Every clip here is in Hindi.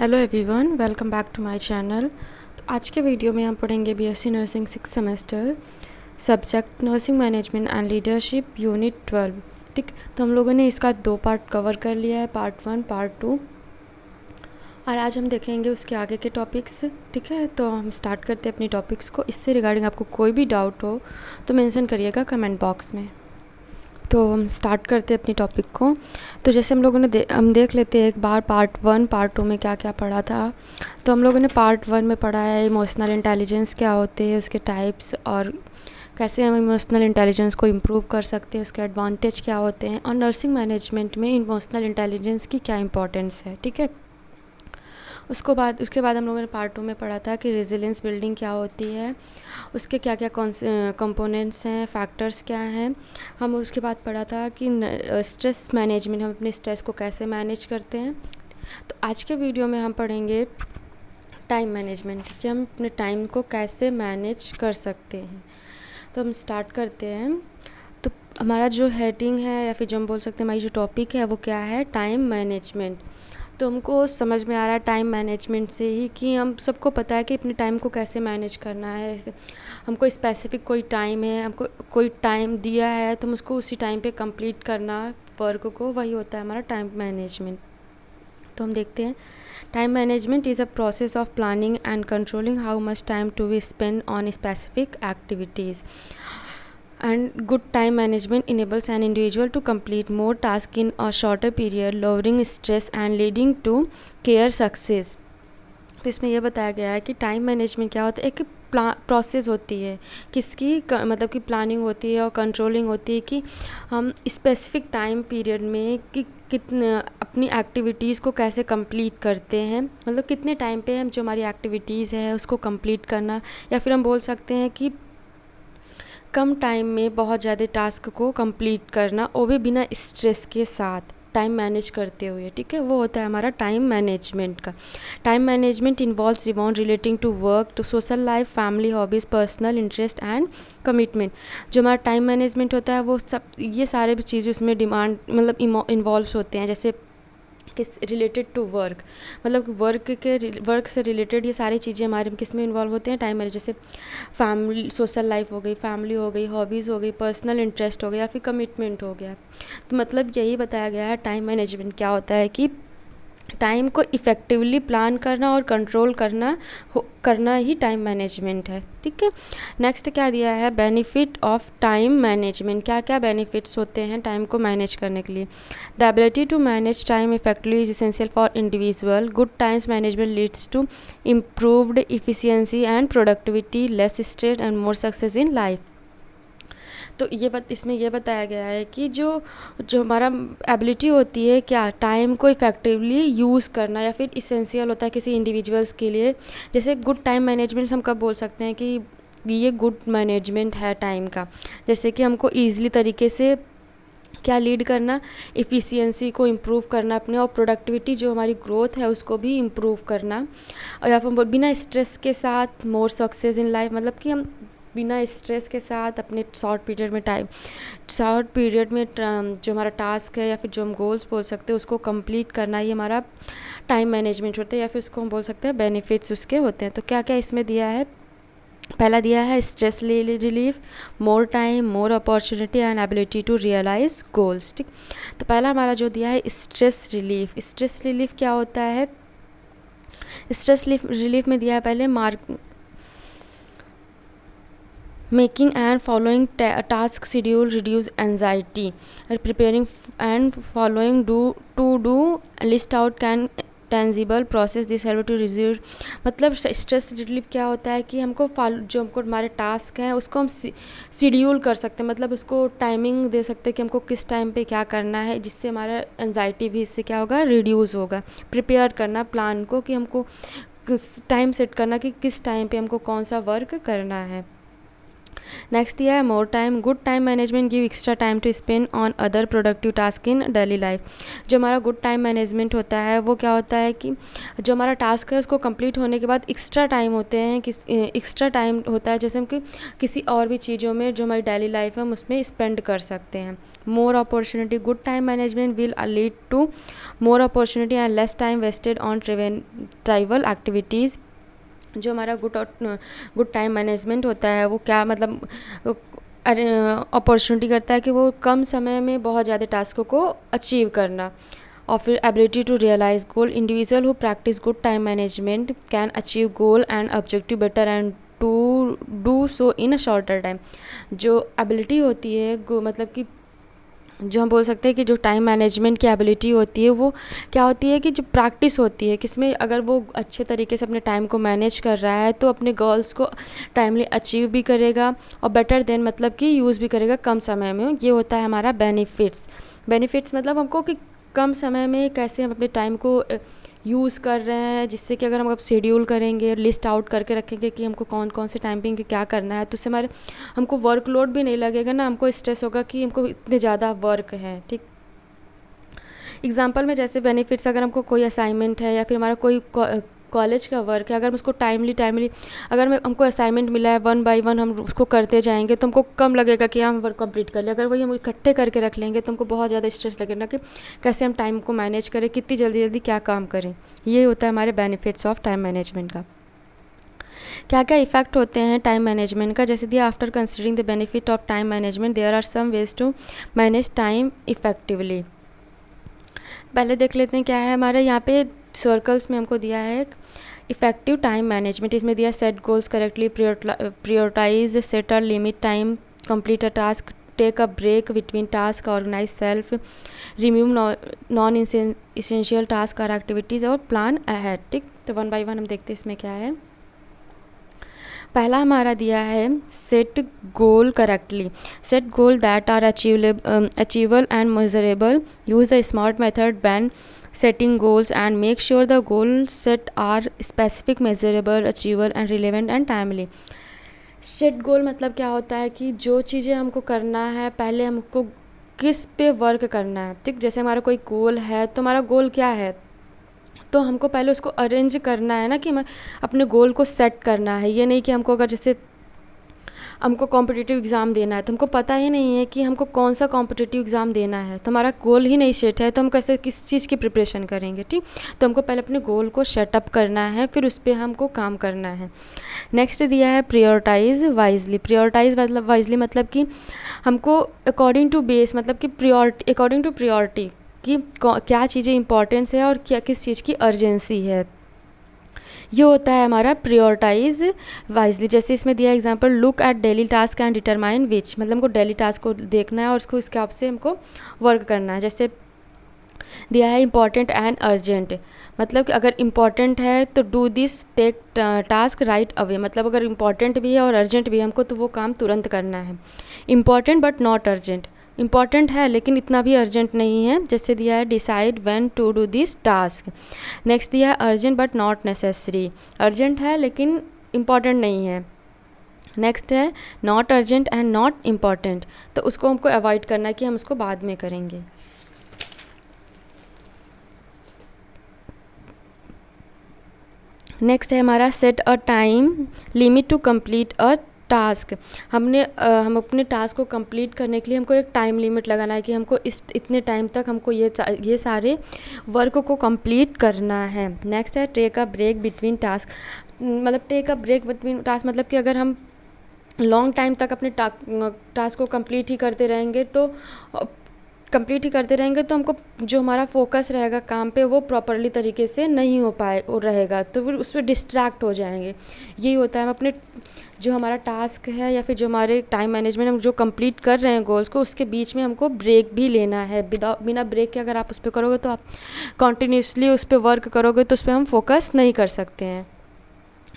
Hello everyone, welcome back to my channel. तो आज के वीडियो में हम पढ़ेंगे BSc nursing 6 semester subject nursing management and leadership unit 12। ठीक, तो हम लोगों ने इसका 2 पार्ट कवर कर लिया है, पार्ट 1 पार्ट 2, और आज हम देखेंगे उसके आगे के टॉपिक्स। ठीक है, तो हम स्टार्ट करते हैं अपनी टॉपिक्स को। इससे रिगार्डिंग आपको कोई भी डाउट हो तो मेंशन करिएगा कमेंट बॉक्स में। तो हम स्टार्ट करते हैं अपनी टॉपिक को। तो जैसे हम लोगों ने हम देख लेते हैं एक बार पार्ट 1 पार्ट 2 में क्या क्या पढ़ा था। तो हम लोगों ने पार्ट 1 में पढ़ा है इमोशनल इंटेलिजेंस क्या होते हैं, उसके टाइप्स, और कैसे हम इमोशनल इंटेलिजेंस को इम्प्रूव कर सकते हैं, उसके एडवांटेज क्या होते हैं, और नर्सिंग मैनेजमेंट में इमोशनल इंटेलिजेंस की क्या इंपॉर्टेंस है। ठीक है, उसके बाद हम लोगों ने पार्ट 2 में पढ़ा था कि रेजिलियंस बिल्डिंग क्या होती है, उसके क्या क्या कंपोनेंट्स हैं, फैक्टर्स क्या हैं। हम उसके बाद पढ़ा था कि स्ट्रेस मैनेजमेंट, हम अपने स्ट्रेस को कैसे मैनेज करते हैं। तो आज के वीडियो में हम पढ़ेंगे टाइम मैनेजमेंट, कि हम अपने टाइम को कैसे मैनेज कर सकते हैं। तो हम स्टार्ट करते हैं। तो हमारा जो हेडिंग है, या फिर जो हम बोल सकते हैं हमारी जो टॉपिक है, वो क्या है, टाइम मैनेजमेंट। तो हमको समझ में आ रहा है टाइम मैनेजमेंट से ही कि हम सबको पता है कि अपने टाइम को कैसे मैनेज करना है। जैसे हमको स्पेसिफिक कोई टाइम है, हमको कोई टाइम दिया है, तो हम उसको उसी टाइम पे कंप्लीट करना वर्क को, वही होता है हमारा टाइम मैनेजमेंट। तो हम देखते हैं, time management is a process of planning and controlling how much time to be spend on specific activities, and good time management enables an individual to complete more tasks in a shorter period, lowering stress and leading to career success। तो इसमें यह बताया गया है कि टाइम मैनेजमेंट क्या होता है। एक प्रोसेस होती है किसकी, मतलब कि प्लानिंग होती है और कंट्रोलिंग होती है कि हम स्पेसिफिक टाइम पीरियड में कि कितने अपनी एक्टिविटीज़ को कैसे कंप्लीट करते हैं, मतलब कितने टाइम पे हम जो हमारी एक्टिविटीज़ है उसको कंप्लीट करना, या फिर हम बोल सकते हैं कि कम टाइम में बहुत ज़्यादा टास्क को कंप्लीट करना, वो भी बिना स्ट्रेस के साथ टाइम मैनेज करते हुए। ठीक है, वो होता है हमारा टाइम मैनेजमेंट का। Time management involves demand relating to work, to social life, family, hobbies, personal interest and commitment. जो हमारा टाइम मैनेजमेंट होता है वो सब, ये सारे भी चीज़ें उसमें डिमांड मतलब इन्वॉल्व्स होते हैं। जैसे किस रिलेटेड टू वर्क, मतलब वर्क से रिलेटेड ये सारी चीज़ें हमारे किस में इन्वॉल्व होते हैं, टाइम मैनेज। जैसे फैमिली, सोशल लाइफ हो गई, फैमिली हो गई, हॉबीज़ हो गई, पर्सनल इंटरेस्ट हो गया, या फिर कमिटमेंट हो गया। तो मतलब यही बताया गया है टाइम मैनेजमेंट क्या होता है कि टाइम को इफ़ेक्टिवली प्लान करना और कंट्रोल करना ही टाइम मैनेजमेंट है। ठीक है, नेक्स्ट क्या दिया है, बेनिफिट ऑफ टाइम मैनेजमेंट। क्या क्या बेनिफिट्स होते हैं टाइम को मैनेज करने के लिए। The ability to manage time effectively is essential for individual. Good times management leads to improved efficiency and productivity, less stress and more success in life. तो इसमें ये बताया गया है कि जो जो हमारा एबिलिटी होती है क्या, टाइम को इफ़ेक्टिवली यूज़ करना, या फिर इसेंशियल होता है किसी इंडिविजुअल्स के लिए। जैसे गुड टाइम मैनेजमेंट हम कब बोल सकते हैं कि ये गुड मैनेजमेंट है टाइम का। जैसे कि हमको ईज़िली तरीके से क्या लीड करना, इफ़िशियंसी को इम्प्रूव करना अपने, और प्रोडक्टिविटी जो हमारी ग्रोथ है उसको भी इम्प्रूव करना, और या फिर बिना स्ट्रेस के साथ मोर सक्सेस इन लाइफ, मतलब कि हम बिना स्ट्रेस के साथ अपने शॉर्ट पीरियड में जो हमारा टास्क है, या फिर जो हम गोल्स बोल सकते हैं उसको कंप्लीट करना ही हमारा टाइम मैनेजमेंट होता है, या फिर उसको हम बोल सकते हैं बेनिफिट्स उसके होते हैं। तो क्या क्या इसमें दिया है, पहला दिया है stress relief, more time, more opportunity and ability to realize goals. ठीक, तो पहला हमारा जो दिया है स्ट्रेस रिलीफ। स्ट्रेस रिलीफ क्या होता है, स्ट्रेस रिलीफ में दिया है पहले making and following task schedule reduce anxiety, preparing and following to do list out can tangible process this help to reduce. मतलब स्ट्रेस रिलीफ क्या होता है कि जो हमको हमारे टास्क हैं उसको हम शेड्यूल कर सकते हैं, मतलब उसको टाइमिंग दे सकते हैं कि हमको किस टाइम पे क्या करना है, जिससे हमारा एंजाइटी भी इससे क्या होगा, रिड्यूस होगा। प्रिपेयर करना प्लान को, कि हमको टाइम सेट करना कि किस टाइम पे हमको कौन सा वर्क करना है। नेक्स्ट दिया है more time. Good time management give extra time to spend on other productive task in daily life. जो हमारा गुड टाइम मैनेजमेंट होता है वो क्या होता है कि जो हमारा टास्क है उसको कंप्लीट होने के बाद एक्स्ट्रा टाइम होते हैं, एक्स्ट्रा टाइम होता है जैसे हम कि किसी और भी चीज़ों में जो हमारी डेली लाइफ है हम उसमें स्पेंड कर सकते हैं। More opportunity. Good time management will lead to more opportunity and less time wasted on trivial activities. जो हमारा गुड टाइम मैनेजमेंट होता है वो क्या मतलब अपॉर्चुनिटी करता है कि वो कम समय में बहुत ज़्यादा टास्कों को अचीव करना। और फिर ability to realize goal. Individual who practice good time management can achieve goal and objective better and to do so in a shorter time. जो एबिलिटी होती है मतलब कि जो हम बोल सकते हैं कि जो टाइम मैनेजमेंट की एबिलिटी होती है वो क्या होती है कि जो प्रैक्टिस होती है किसमें, अगर वो अच्छे तरीके से अपने टाइम को मैनेज कर रहा है तो अपने गोल्स को टाइमली अचीव भी करेगा और बेटर देन मतलब कि यूज़ भी करेगा कम समय में। ये होता है हमारा बेनिफिट्स। बेनिफिट्स मतलब हमको कि कम समय में कैसे हम अपने टाइम को यूज़ कर रहे हैं, जिससे कि अगर हम अब शेड्यूल करेंगे, लिस्ट आउट करके रखेंगे कि हमको कौन कौन से टाइमिंग पे क्या करना है, तो उससे हमारे हमको वर्कलोड भी नहीं लगेगा ना, हमको स्ट्रेस होगा कि हमको इतने ज़्यादा वर्क है। ठीक, एग्जांपल में जैसे बेनिफिट्स, अगर हमको कोई असाइनमेंट है या फिर हमारा कोई कॉलेज का वर्क है, अगर हम उसको टाइमली अगर हमको असाइनमेंट मिला है 1 बाय 1 हम उसको करते जाएंगे तो हमको कम लगेगा कि हम वर्क कंप्लीट कर लें। अगर वही हम इकट्ठे करके रख लेंगे तो हमको बहुत ज़्यादा स्ट्रेस लगेगा कि कैसे हम टाइम को मैनेज करें, कितनी जल्दी जल्दी क्या काम करें। ये होता है हमारे बेनिफिट्स ऑफ टाइम मैनेजमेंट का। क्या क्या इफेक्ट होते हैं टाइम मैनेजमेंट का, जैसे दिया after considering the benefit of time management there are some ways to manage time effectively. पहले देख लेते हैं क्या है हमारे यहाँ पे सर्कल्स में हमको दिया है इफेक्टिव टाइम मैनेजमेंट। इसमें दिया set goals correctly, prioritize, set a limit time, complete a task, take a break between tasks, organize self, remove non essential task और activities और प्लान ahead। ठीक, तो 1 by 1 हम देखते हैं इसमें क्या है। पहला हमारा दिया है set goal correctly. Set goal that are achievable and measurable. Use the SMART method when setting goals and make sure the goals set are specific, measurable, achievable and relevant and timely। Set goal मतलब क्या होता है कि जो चीज़ें हमको करना है पहले हमको किस पे वर्क करना है। ठीक, जैसे हमारा कोई गोल है तो हमारा गोल क्या है, तो हमको पहले उसको अरेंज करना है ना कि हमें अपने गोल को सेट करना है। ये नहीं कि हमको अगर जैसे हमको कॉम्पिटिटिव एग्ज़ाम देना है तो हमको पता ही नहीं है कि हमको कौन सा कॉम्पिटिटिव एग्ज़ाम देना है, तो हमारा गोल ही नहीं सेट है तो हम कैसे किस चीज़ की प्रिपरेशन करेंगे। ठीक, तो हमको पहले अपने गोल को सेटअप करना है, फिर उस पर हमको काम करना है। नेक्स्ट दिया है प्रायोरिटाइज वाइजली। प्रायोरिटाइज मतलब वाइजली मतलब कि हमको अकॉर्डिंग टू बेस मतलब कि प्रायोरिटी, अकॉर्डिंग टू प्रायोरिटी कि क्या चीज़ें इंपॉर्टेंस है और क्या किस चीज़ की अर्जेंसी है। ये होता है हमारा प्रायोरिटाइज वाइजली। जैसे इसमें दिया example, look at daily task and determine which, मतलब हमको डेली टास्क को देखना है और उसको इसके हिसाब से हमको वर्क करना है। जैसे दिया है इम्पॉर्टेंट एंड अर्जेंट, मतलब कि अगर इम्पॉर्टेंट है तो do this take task right away, मतलब अगर इम्पॉर्टेंट भी है और अर्जेंट भी है हमको तो वो काम तुरंत करना है। Important but not urgent, important है लेकिन इतना भी अर्जेंट नहीं है। जैसे दिया है decide when to do this task. Next दिया है urgent but not necessary, urgent है लेकिन इम्पॉर्टेंट नहीं है। नेक्स्ट है not urgent and not important, तो उसको हमको अवॉइड करना है कि हम उसको बाद में करेंगे। नेक्स्ट है हमारा set a time limit to complete a task. हम अपने टास्क को कंप्लीट करने के लिए हमको एक टाइम लिमिट लगाना है कि हमको इतने टाइम तक हमको ये सारे वर्क को कंप्लीट करना है। नेक्स्ट है take a break between task, मतलब take a break between task मतलब कि अगर हम लॉन्ग टाइम तक अपने टास्क को कंप्लीट ही करते रहेंगे तो हमको जो हमारा फोकस रहेगा काम पे वो प्रॉपरली तरीके से नहीं हो पाए और रहेगा, तो फिर उसमें डिस्ट्रैक्ट हो जाएंगे। यही होता है हम अपने जो हमारा टास्क है या फिर जो हमारे टाइम मैनेजमेंट हम जो कंप्लीट कर रहे हैं गोल्स को, उसके बीच में हमको ब्रेक भी लेना है। बिना ब्रेक के अगर आप उस पर करोगे तो आप कॉन्टीन्यूसली उस पर वर्क करोगे तो उस पर हम फोकस नहीं कर सकते हैं।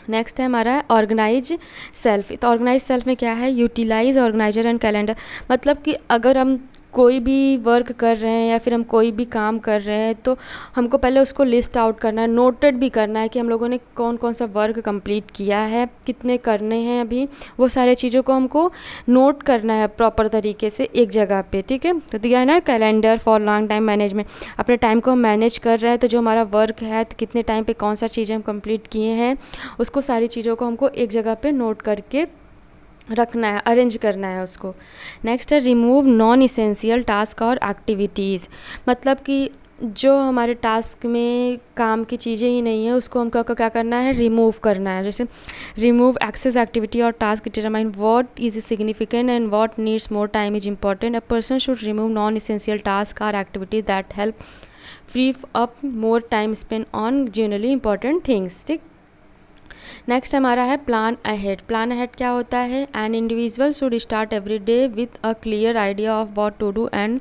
नेक्स्ट है हमारा ऑर्गेनाइज सेल्फ। तो ऑर्गेनाइज सेल्फ में क्या है, यूटिलाइज ऑर्गेनाइजर एंड कैलेंडर, मतलब कि अगर हम कोई भी वर्क कर रहे हैं या फिर हम कोई भी काम कर रहे हैं तो हमको पहले उसको लिस्ट आउट करना है, नोटेड भी करना है कि हम लोगों ने कौन कौन सा वर्क कंप्लीट किया है, कितने करने हैं अभी, वो सारे चीज़ों को हमको नोट करना है प्रॉपर तरीके से एक जगह पे। ठीक है, तो दिया है ना calendar for long time management, अपने टाइम को हम मैनेज कर रहे हैं तो जो हमारा वर्क है तो कितने टाइम पे कौन सा चीज़ें हम कंप्लीट किए हैं, उसको सारी चीज़ों को हमको एक जगह पे नोट करके रखना है, अरेंज करना है उसको। नेक्स्ट है रिमूव नॉन इसेंशियल टास्क और एक्टिविटीज़, मतलब कि जो हमारे टास्क में काम की चीज़ें ही नहीं है उसको हमको क्या करना है, रिमूव करना है। जैसे रिमूव एक्सेस एक्टिविटी और task, determine what is significant and what needs more time is important. A person should remove non essential task और activities that help free up more time spend on generally important things. ठीक, नेक्स्ट हमारा है प्लान अहेड। प्लान अहेड क्या होता है, an individual should start every day with a clear idea of what to do and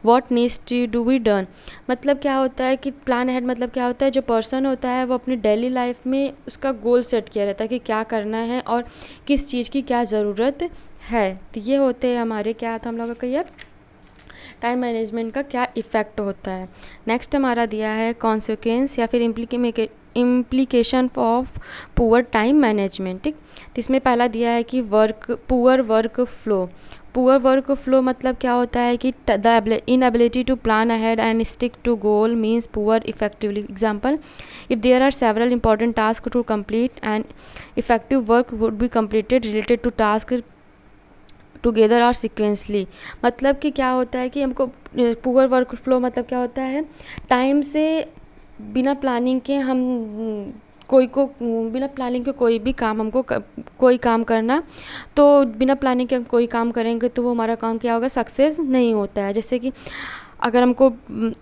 what needs to be done. मतलब क्या होता है कि प्लान अहेड मतलब क्या होता है, जो पर्सन होता है वो अपनी डेली लाइफ में उसका गोल सेट किया रहता है कि क्या करना है और किस चीज़ की क्या ज़रूरत है। तो ये होते हैं हमारे क्या था हम लोगों का ये टाइम मैनेजमेंट का क्या इफ़ेक्ट होता है। नेक्स्ट हमारा दिया है कॉन्सिक्वेंस या फिर implication of poor time management. ठीक, तो इसमें पहला दिया है कि poor work flow. Poor work flow मतलब क्या होता है कि the inability to plan ahead and stick to goal means poor effectively. Example, if there are several important task to complete and effective work would be completed related to task together और सिक्वेंसली। मतलब कि क्या होता है कि हमको पुअर वर्क फ्लो मतलब क्या होता है, टाइम से बिना प्लानिंग के हम बिना प्लानिंग के कोई भी काम हमको कोई काम करना, तो बिना प्लानिंग के हम कोई काम करेंगे तो वो हमारा काम क्या होगा, सक्सेस नहीं होता है। जैसे कि अगर हमको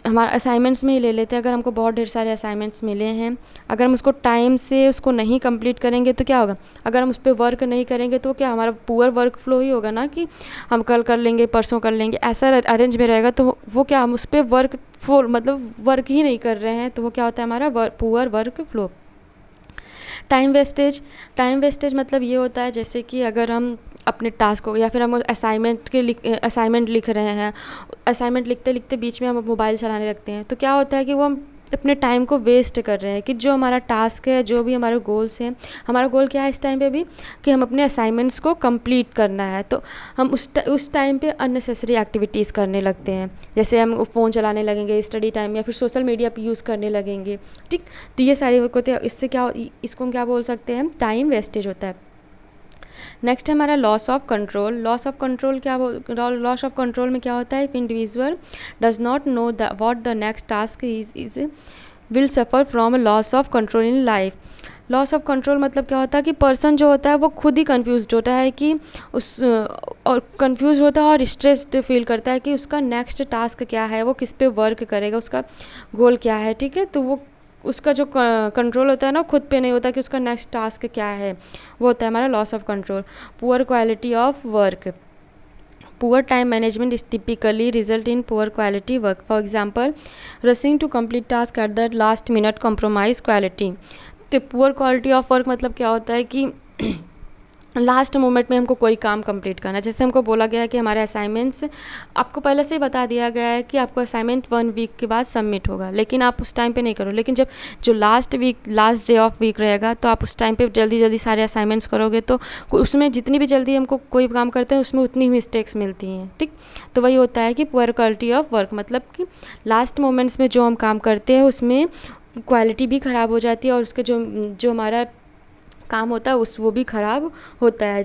हमारा असाइनमेंट्स में ही ले लेते हैं, अगर हमको बहुत ढेर सारे असाइनमेंट्स मिले हैं, अगर हम उसको टाइम से उसको नहीं कंप्लीट करेंगे तो क्या होगा, अगर हम उस पर वर्क नहीं करेंगे तो क्या हमारा पुअर वर्क फ्लो ही होगा ना, कि हम कल कर लेंगे, परसों कर लेंगे, ऐसा अरेंज में रहेगा तो वो क्या, हम उस पर मतलब वर्क ही नहीं कर रहे हैं, तो वो क्या होता है हमारा poor work flow. Time wastage मतलब ये होता है जैसे कि अगर हम अपने टास्क को या फिर हम असाइनमेंट लिख रहे हैं, असाइनमेंट लिखते लिखते बीच में हम मोबाइल चलाने लगते हैं, तो क्या होता है कि वो हम अपने टाइम को वेस्ट कर रहे हैं। कि जो हमारा टास्क है, जो भी हमारे गोल्स हैं, हमारा गोल क्या है इस टाइम पे भी कि हम अपने असाइनमेंट्स को कंप्लीट करना है, तो हम उस टाइम पे अननेसेसरी एक्टिविटीज़ करने लगते हैं। जैसे हम फ़ोन चलाने लगेंगे स्टडी टाइम या फिर सोशल मीडिया पे यूज़ करने लगेंगे। ठीक, तो ये सारे होते हैं, इससे क्या, इसको हम क्या बोल सकते हैं, टाइम वेस्टेज होता है। नेक्स्ट है हमारा loss of control. Loss of control में क्या होता है, if individual does not know what the next task is will suffer from a loss of control in life. Loss of control मतलब क्या होता है कि पर्सन जो होता है वो खुद ही कंफ्यूज होता है कि और कंफ्यूज होता है और स्ट्रेस्ड फील करता है कि उसका नेक्स्ट टास्क क्या है, वो किस पे वर्क करेगा, उसका गोल क्या है। ठीक है, तो वो उसका जो कंट्रोल होता है ना, खुद पे नहीं होता कि उसका नेक्स्ट टास्क क्या है, वो होता है हमारा loss of control. Poor quality of work. Poor time management is typically result in poor quality work. For example, rushing to complete task at the last minute compromise quality. तो पुअर क्वालिटी ऑफ वर्क मतलब क्या होता है कि लास्ट मोमेंट में हमको कोई काम कंप्लीट करना है। जैसे हमको बोला गया है कि हमारे असाइनमेंट्स, आपको पहले से ही बता दिया गया है कि आपको असाइनमेंट 1 वीक के बाद सबमिट होगा, लेकिन आप उस टाइम पे नहीं करो। लेकिन जब जो लास्ट डे ऑफ वीक रहेगा तो आप उस टाइम पे जल्दी जल्दी सारे असाइनमेंट्स करोगे, तो उसमें जितनी भी जल्दी हमको कोई काम करते हैं उसमें उतनी ही मिस्टेक्स मिलती हैं। ठीक, तो वही होता है कि पुअर क्वालिटी ऑफ वर्क मतलब कि लास्ट मोमेंट्स में जो हम काम करते हैं उसमें क्वालिटी भी ख़राब हो जाती है और उसके जो हमारा काम होता है वो भी ख़राब होता है।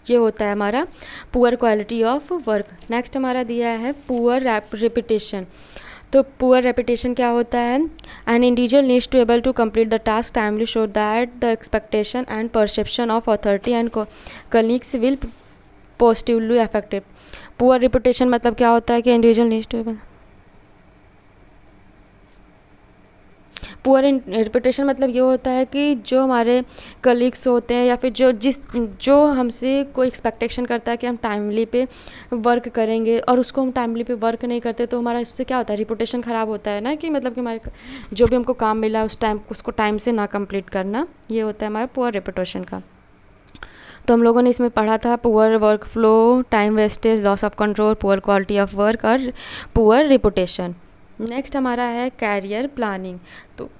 ये होता है हमारा poor quality of work. Next हमारा दिया है पुअर रेपिटेशन। तो पुअर रेपिटेशन क्या होता है, an individual needs to able to complete the task timely show that the expectation and perception of authority and colleagues will positively affected. Poor reputation मतलब क्या होता है कि individual needs to able, poor reputation मतलब ये होता है कि जो हमारे कलीग्स होते हैं या फिर जो हमसे कोई एक्सपेक्टेशन करता है कि हम टाइमली पे वर्क करेंगे और उसको हम टाइमली पे वर्क नहीं करते, तो हमारा इससे क्या होता है, रिपुटेशन ख़राब होता है ना, कि मतलब कि हमारे जो भी हमको काम मिला उसको टाइम से ना कंप्लीट करना, ये होता है हमारा पुअर रेपुटेशन का। तो हम लोगों ने इसमें पढ़ा था poor work flow, time wastage, loss of control, poor quality of work और पुअर रिपुटेशन। नेक्स्ट हमारा है कैरियर प्लानिंग। तो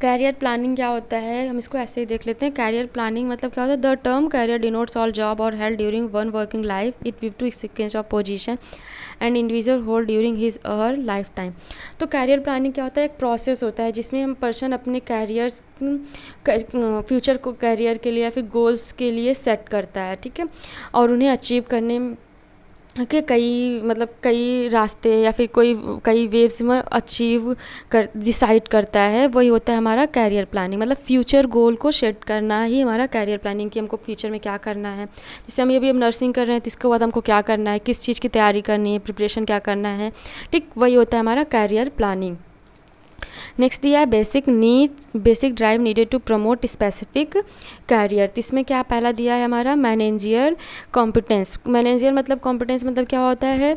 कैरियर प्लानिंग क्या होता है, हम इसको ऐसे ही देख लेते हैं। कैरियर प्लानिंग मतलब क्या होता है, the term career denotes all job और held during one working life, it view to sequence of position and individual hold during his her lifetime. तो कैरियर प्लानिंग क्या होता है, एक प्रोसेस होता है जिसमें हम पर्सन अपने कैरियर्स फ्यूचर को कैरियर के लिए या फिर गोल्स के लिए सेट करता है, ठीक है, और उन्हें अचीव करने के कई रास्ते या फिर कई वेव्स में अचीव कर डिसाइड करता है, वही होता है हमारा कैरियर प्लानिंग। मतलब फ्यूचर गोल को सेट करना ही हमारा कैरियर प्लानिंग, कि हमको फ्यूचर में क्या करना है। जैसे हम अभी नर्सिंग कर रहे हैं तो इसके बाद हमको क्या करना है, किस चीज़ की तैयारी करनी है, प्रिपरेशन क्या करना है, ठीक, वही होता है हमारा कैरियर प्लानिंग। नेक्स्ट दिया है basic drive needed to promote specific career. तो इसमें क्या पहला दिया है हमारा मैनेजियल कॉम्पिटेंस। मैनेजियल मतलब कॉम्पिटेंस मतलब क्या होता है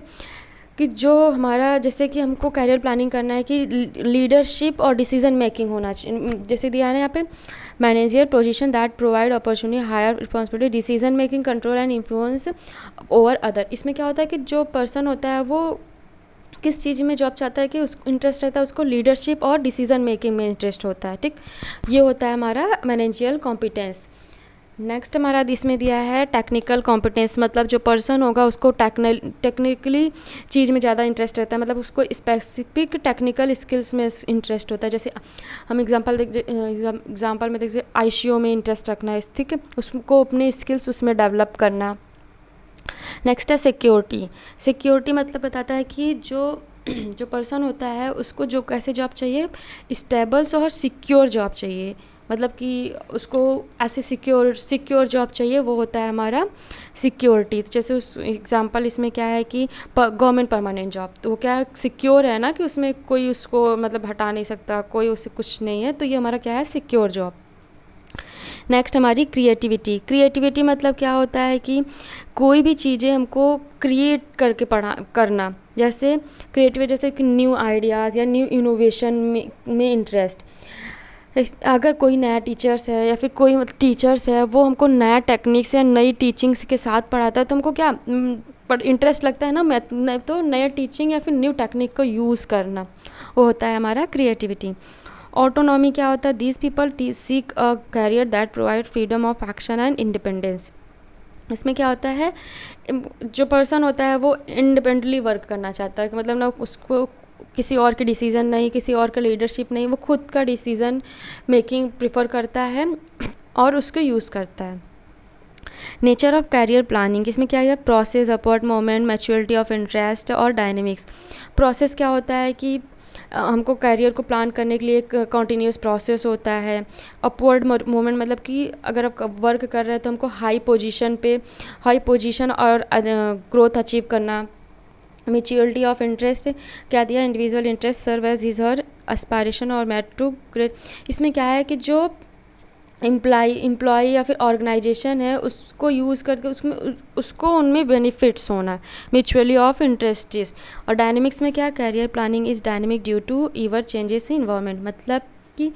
कि जो हमारा, जैसे कि हमको कैरियर प्लानिंग करना है कि लीडरशिप और डिसीजन मेकिंग होना चाहिए। जैसे दिया है ना यहाँ पे, managerial position that provide opportunity, higher responsibility, decision making, control and influence over other. इसमें क्या होता है कि जो पर्सन होता है वो किस चीज़ में जॉब चाहता है, कि उसको इंटरेस्ट रहता है, उसको लीडरशिप और डिसीजन मेकिंग में इंटरेस्ट होता है, ठीक, ये होता है हमारा मैनेजियल कॉम्पिटेंस। नेक्स्ट हमारा इसमें दिया है टेक्निकल कॉम्पिटेंस। मतलब जो पर्सन होगा उसको टेक्निकली चीज़ में ज़्यादा इंटरेस्ट रहता है, मतलब उसको स्पेसिफिक टेक्निकल स्किल्स में इंटरेस्ट होता है। जैसे हम एग्जांपल में देखिए आईसीयू में इंटरेस्ट रखना है, ठीक है, उसको अपने स्किल्स उसमें डेवलप करना। नेक्स्ट है सिक्योरिटी मतलब बताता है कि जो पर्सन होता है उसको जो कैसे जॉब चाहिए, स्टेबल्स और सिक्योर जॉब चाहिए। मतलब कि उसको ऐसे सिक्योर जॉब चाहिए, वो होता है हमारा सिक्योरिटी। तो जैसे उस एग्जांपल इसमें क्या है कि गवर्नमेंट परमानेंट जॉब, तो वो क्या सिक्योर है ना, कि उसमें कोई उसको मतलब हटा नहीं सकता, कोई उससे कुछ नहीं है, तो ये हमारा क्या है, सिक्योर जॉब। नेक्स्ट हमारी क्रिएटिविटी मतलब क्या होता है कि कोई भी चीज़ें हमको क्रिएट करके करना। जैसे क्रिएटिविटी जैसे कि न्यू आइडियाज़ या न्यू इनोवेशन में इंटरेस्ट। अगर कोई नया टीचर्स है या फिर कोई मतलब टीचर्स है, वो हमको नया टेक्निक्स या नई टीचिंग्स के साथ पढ़ाता है, तो हमको क्या पर इंटरेस्ट लगता है ना, तो नया टीचिंग या फिर न्यू टेक्निक को यूज़ करना, वो होता है हमारा क्रिएटिविटी। ऑटोनॉमी क्या होता है, these people seek a career that provide freedom of action and independence. इसमें क्या होता है, जो पर्सन होता है वो इंडिपेंडेंटली वर्क करना चाहता है, कि मतलब ना उसको किसी और के डिसीज़न नहीं, किसी और का लीडरशिप नहीं, वो खुद का डिसीज़न मेकिंग प्रेफर करता है और उसको यूज़ करता है। नेचर ऑफ कैरियर प्लानिंग, इसमें क्या है, process, upward moment, maturity of interest और डायनेमिक्स। प्रोसेस क्या होता है कि हमको कैरियर को प्लान करने के लिए एक कॉन्टीन्यूस प्रोसेस होता है। अपवर्ड मोमेंट मतलब कि अगर आप वर्क कर रहे हैं तो हमको हाई पोजीशन और ग्रोथ अचीव करना। मैच्योरिटी ऑफ इंटरेस्ट क्या दिया, individual interest serve as his her aspiration और मैट टू ग्रेट। इसमें क्या है कि जो एम्प्लॉय या फिर ऑर्गेनाइजेशन है उसको यूज़ करके उसको उनमें बेनिफिट्स होना, म्यूचुअली ऑफ इंटरेस्ट्स। और डायनेमिक्स में क्या, career planning is dynamic due to ever changes in environment. मतलब कि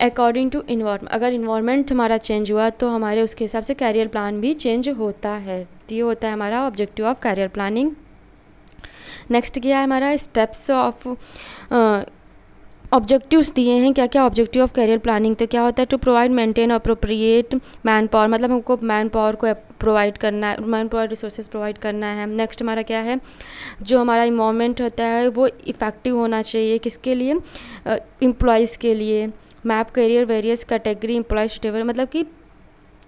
अकॉर्डिंग टू इन्वायरमेंट, अगर इन्वायरमेंट हमारा चेंज हुआ तो हमारे उसके हिसाब से कैरियर प्लान भी चेंज होता है। तो ये होता है हमारा objective of career planning. Next क्या है हमारा, स्टेप्स ऑफ ऑब्जेक्टिव्स दिए हैं, क्या क्या ऑब्जेक्टिव ऑफ कैरियर प्लानिंग। तो क्या होता है, to provide maintain appropriate man power, मतलब हमको मैन पावर को प्रोवाइड करना है, मैन पावर रिसोर्सेज प्रोवाइड करना है। नेक्स्ट हमारा क्या है, जो हमारा इन्वायरमेंट होता है वो इफ़ेक्टिव होना चाहिए, किसके लिए, एम्प्लॉयज़ के लिए। Map career various category employees suitable, मतलब कि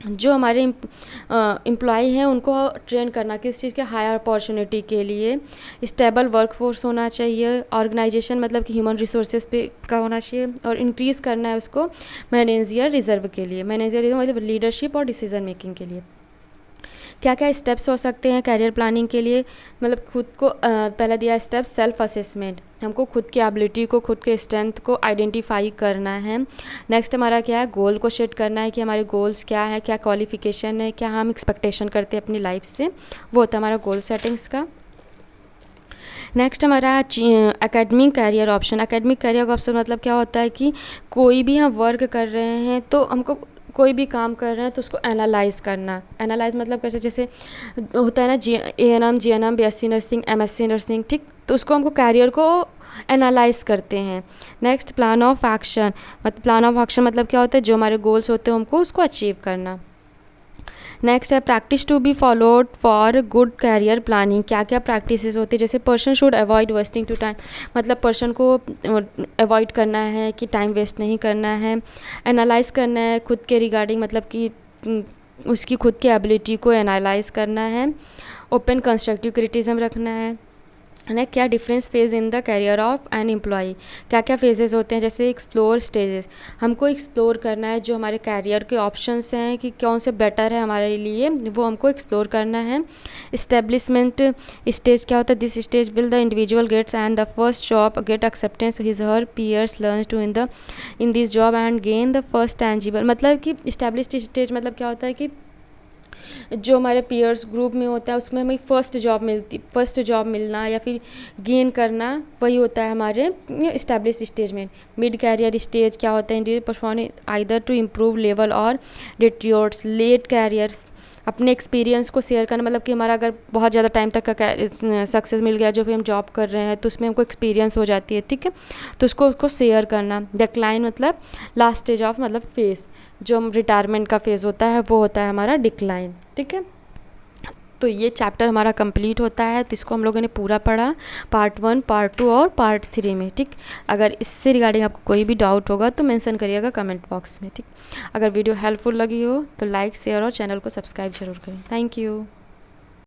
जो हमारे एम्प्लॉय हैं उनको ट्रेन करना किस चीज़ के, हायर अपॉर्चुनिटी के लिए। स्टेबल वर्कफोर्स होना चाहिए। ऑर्गेनाइजेशन मतलब कि ह्यूमन रिसोर्सेज पे का होना चाहिए। और इंक्रीज़ करना है उसको मैनेजरियल रिजर्व के लिए, मैनेजरियल मतलब लीडरशिप और डिसीजन मेकिंग के लिए। क्या क्या स्टेप्स हो सकते हैं कैरियर प्लानिंग के लिए, मतलब खुद को पहला दिया स्टेप सेल्फ असेसमेंट, हमको खुद की एबिलिटी को, खुद के स्ट्रेंथ को आइडेंटिफाई करना है। नेक्स्ट हमारा क्या है, गोल को सेट करना है कि हमारे गोल्स क्या है, क्या क्वालिफिकेशन है, क्या हम एक्सपेक्टेशन करते हैं अपनी लाइफ से, वो होता है हमारा गोल सेटिंग्स का। नेक्स्ट हमारा academic career option. Academic career option मतलब क्या होता है कि कोई भी हम वर्क कर रहे हैं तो हमको कोई भी काम कर रहे हैं तो उसको एनालाइज करना। एनालाइज मतलब कैसे, जैसे होता है ना ANM GNM BSc nursing MSc nursing, ठीक, तो उसको हमको कैरियर को एनालाइज करते हैं। नेक्स्ट प्लान ऑफ एक्शन, मतलब प्लान ऑफ एक्शन मतलब क्या होता है, जो हमारे गोल्स होते हैं हमको उसको अचीव करना। नेक्स्ट है practice to be followed for good career planning. क्या क्या प्रैक्टिसेस होती है, जैसे person should avoid wasting to time, मतलब पर्सन को अवॉइड करना है कि टाइम वेस्ट नहीं करना है। एनालाइज करना है खुद के रिगार्डिंग, मतलब कि उसकी खुद की एबिलिटी को एनालाइज करना है। ओपन कंस्ट्रक्टिव क्रिटिसिज्म रखना है। ना क्या difference phase in the carrier of an employee, क्या क्या फेजेस होते हैं, जैसे एक्सप्लोर स्टेजेस, हमको एक्सप्लोर करना है जो हमारे कैरियर के ऑप्शंस हैं कि कौन से बेटर है हमारे लिए, वो हमको एक्सप्लोर करना है। इस्टेब्लिशमेंट स्टेज क्या होता है, this stage will the individual gets and the first job get acceptance his her peers learn to in this job and gain the first tangible, मतलब कि इस्टेब्लिश्ड स्टेज मतलब क्या होता है कि जो हमारे पीयर्स ग्रुप में होता है उसमें हमें फर्स्ट जॉब मिलना या फिर गेन करना, वही होता है हमारे इस्टेब्लिश स्टेज में। मिड कैरियर स्टेज क्या होता है, individual perform either to improve level और डिट्रियोर्स। लेट कैरियर्स अपने एक्सपीरियंस को शेयर करना, मतलब कि हमारा अगर बहुत ज़्यादा टाइम तक का सक्सेस मिल गया, जो भी हम जॉब कर रहे हैं तो उसमें हमको एक्सपीरियंस हो जाती है, ठीक है, तो उसको शेयर करना। डिक्लाइन मतलब लास्ट स्टेज ऑफ, मतलब फेज़, जो हम रिटायरमेंट का फेज़ होता है वो होता है हमारा डिक्लाइन, ठीक है। तो ये चैप्टर हमारा कंप्लीट होता है, तो इसको हम लोगों ने पूरा पढ़ा पार्ट 1, पार्ट 2 और पार्ट 3 में, ठीक। अगर इससे रिगार्डिंग आपको कोई भी डाउट होगा तो मेंशन करिएगा कमेंट बॉक्स में, ठीक। अगर वीडियो हेल्पफुल लगी हो तो लाइक शेयर और चैनल को सब्सक्राइब जरूर करें। Thank you.